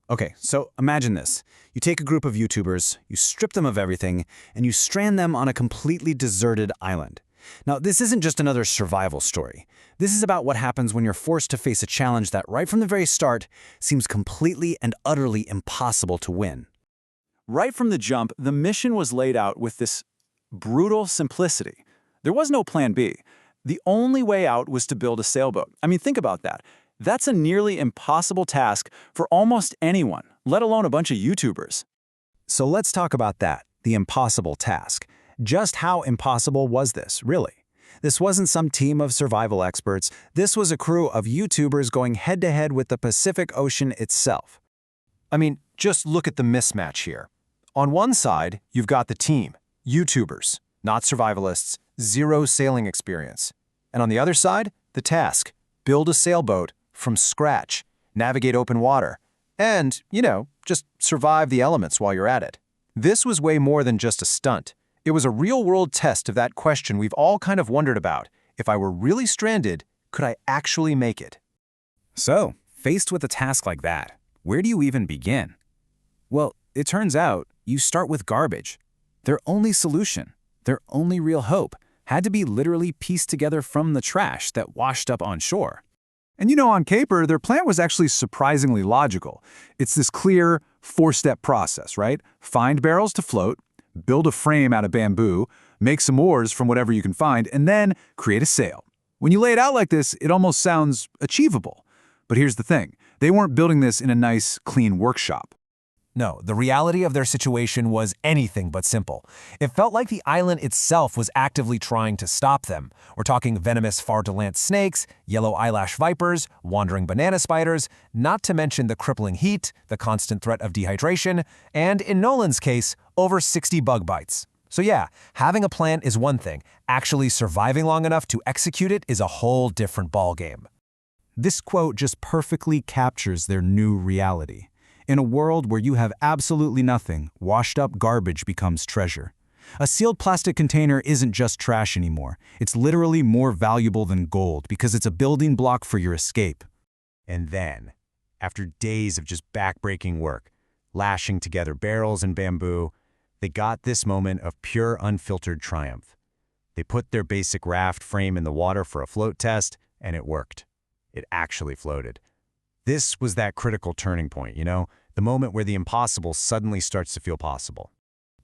Okay, so imagine this. You take a group of YouTubers, you strip them of everything, and you strand them on a completely deserted island. Now, this isn't just another survival story. This is about what happens when you're forced to face a challenge that, right from the very start, seems completely and utterly impossible to win. Right from the jump, the mission was laid out with this brutal simplicity. There was no plan B. The only way out was to build a sailboat. I mean, think about that. That's a nearly impossible task for almost anyone, let alone a bunch of YouTubers. So let's talk about that, the impossible task. Just how impossible was this, really? This wasn't some team of survival experts. This was a crew of YouTubers going head-to-head with the Pacific Ocean itself. I mean, just look at the mismatch here. On one side, you've got the team, YouTubers, not survivalists, zero sailing experience. And on the other side, the task, build a sailboat from scratch, navigate open water, and, just survive the elements while you're at it. This was way more than just a stunt. It was a real-world test of that question we've all kind of wondered about. If I were really stranded, could I actually make it? So, faced with a task like that, where do you even begin? Well, it turns out you start with garbage. Their only solution, their only real hope, had to be literally pieced together from the trash that washed up on shore. And on paper, their plan was actually surprisingly logical. It's this clear, four-step process, right? Find barrels to float, build a frame out of bamboo, make some oars from whatever you can find, and then create a sail. When you lay it out like this, it almost sounds achievable. But here's the thing. They weren't building this in a nice, clean workshop. No, the reality of their situation was anything but simple. It felt like the island itself was actively trying to stop them. We're talking venomous far-to-land snakes, yellow eyelash vipers, wandering banana spiders, not to mention the crippling heat, the constant threat of dehydration, and in Nolan's case, over 60 bug bites. So yeah, having a plan is one thing. Actually surviving long enough to execute it is a whole different ballgame. This quote just perfectly captures their new reality. In a world where you have absolutely nothing, washed-up garbage becomes treasure. A sealed plastic container isn't just trash anymore. It's literally more valuable than gold because it's a building block for your escape. And then, after days of just back-breaking work, lashing together barrels and bamboo, they got this moment of pure unfiltered triumph. They put their basic raft frame in the water for a float test, and it worked. It actually floated. This was that critical turning point, the moment where the impossible suddenly starts to feel possible.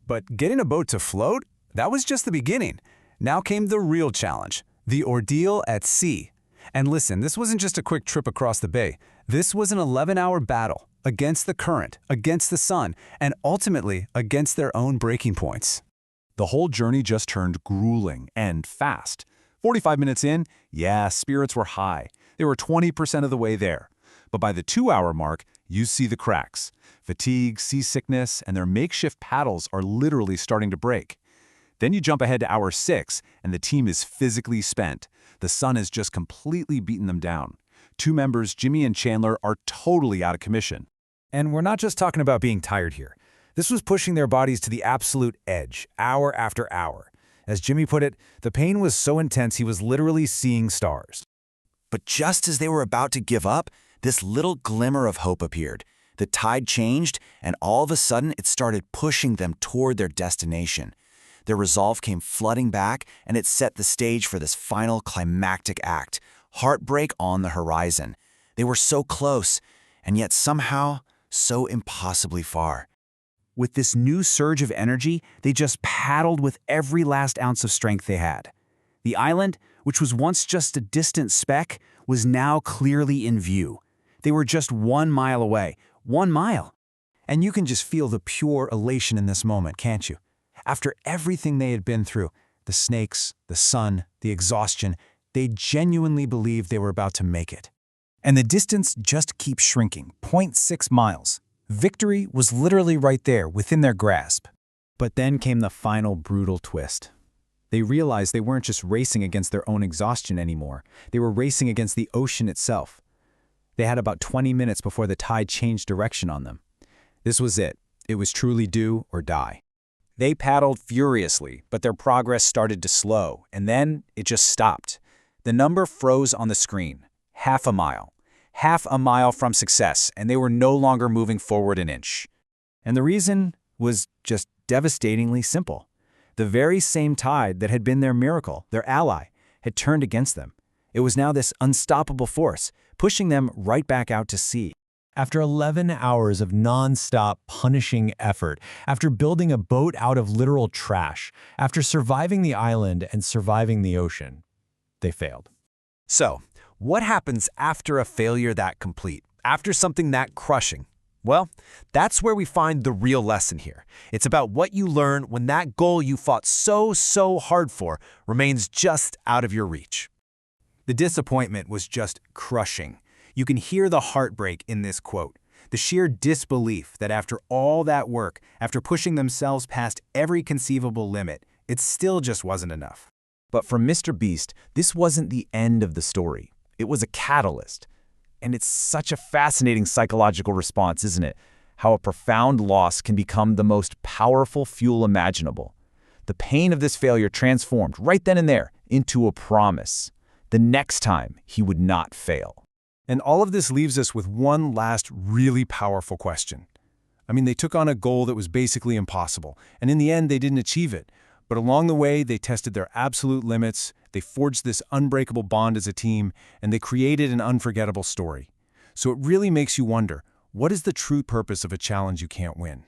But getting a boat to float? That was just the beginning. Now came the real challenge, the ordeal at sea. And listen, this wasn't just a quick trip across the bay. This was an 11-hour battle against the current, against the sun, and ultimately against their own breaking points. The whole journey just turned grueling and fast. 45 minutes in, spirits were high. They were 20% of the way there. But by the 2-hour mark, you see the cracks. Fatigue, seasickness, and their makeshift paddles are literally starting to break. Then you jump ahead to hour 6, and the team is physically spent. The sun has just completely beaten them down. 2 members, Jimmy and Chandler, are totally out of commission. And we're not just talking about being tired here. This was pushing their bodies to the absolute edge, hour after hour. As Jimmy put it, the pain was so intense he was literally seeing stars. But just as they were about to give up, this little glimmer of hope appeared. The tide changed, and all of a sudden it started pushing them toward their destination. Their resolve came flooding back, and it set the stage for this final climactic act. Heartbreak on the horizon. They were so close, and yet somehow so impossibly far. With this new surge of energy, they just paddled with every last ounce of strength they had. The island, which was once just a distant speck, was now clearly in view. They were just 1 mile away. 1 mile. And you can just feel the pure elation in this moment, can't you? After everything they had been through, the snakes, the sun, the exhaustion, they genuinely believed they were about to make it. And the distance just keeps shrinking, 0.6 miles. Victory was literally right there, within their grasp. But then came the final brutal twist. They realized they weren't just racing against their own exhaustion anymore. They were racing against the ocean itself. They had about 20 minutes before the tide changed direction on them. This was it. It was truly do or die. They paddled furiously, but their progress started to slow, and then it just stopped. The number froze on the screen. 1/2 mile. half a mile from success, and they were no longer moving forward an inch. And the reason was just devastatingly simple. The very same tide that had been their miracle, their ally, had turned against them. It was now this unstoppable force, pushing them right back out to sea. After 11 hours of non-stop punishing effort, after building a boat out of literal trash, after surviving the island and surviving the ocean, they failed. So, what happens after a failure that complete? After something that crushing? Well, that's where we find the real lesson here. It's about what you learn when that goal you fought so hard for remains just out of your reach. The disappointment was just crushing. You can hear the heartbreak in this quote, the sheer disbelief that after all that work, after pushing themselves past every conceivable limit, it still just wasn't enough. But for Mr. Beast, this wasn't the end of the story. It was a catalyst. And it's such a fascinating psychological response, isn't it? How a profound loss can become the most powerful fuel imaginable. The pain of this failure transformed right then and there into a promise. The next time he would not fail. And all of this leaves us with one last really powerful question. I mean, they took on a goal that was basically impossible, and in the end, they didn't achieve it. But along the way, they tested their absolute limits, they forged this unbreakable bond as a team, and they created an unforgettable story. So it really makes you wonder, what is the true purpose of a challenge you can't win?